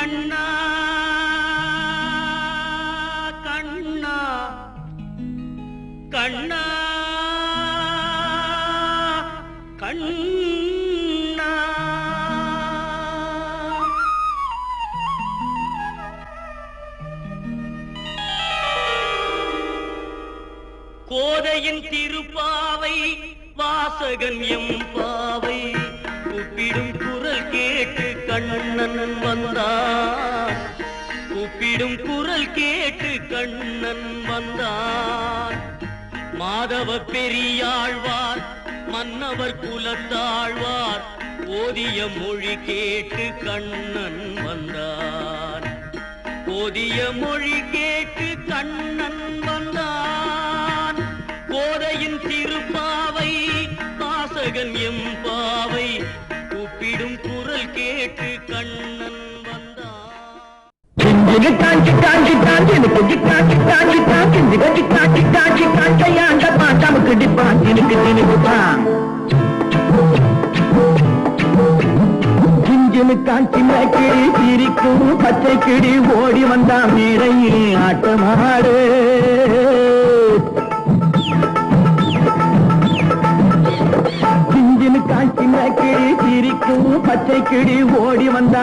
கண்ணா கண்ணா கண்ணா கண்ணா கோதையின் திருப்பாவை வாசகன் எம்பாவை கூப்பிடும் குரல் கேட்டு கண்ணன் வந்தான். கூப்பிடும் குரல் கேட்டு கண்ணன் வந்தான். மாதவ பெரியாழ்வார் மன்னவர் குலத்தாழ்வார் ஓதிய மொழி கேட்டு கண்ணன் வந்தான். ஓதிய மொழி கேட்டு கண்ணன் வந்தான். கோதையின் திருப்பாவை வாசகன் எம்பாவை கூப்பிடும் குரல் கேட்டு கண்ணன் வந்தான். காஞ்சி காஞ்சி காஞ்சி எனக்கு காஞ்சி காஞ்சி காஞ்சி நிகழ்ச்சி காஞ்சி காஞ்சி காஞ்சையாண்ட பாட்டாமுக்கு டிப்பான் தினுக்கு தினுக்குதான் கிஞ்சினு காஞ்சி கிளி சிரிக்கும் பச்சை கிளி ஓடி வந்தா மேடையில் ஆட்டமாடு. கிஞ்சினு காஞ்சி கிளி சிரிக்கும் பச்சை கிளி ஓடி வந்தா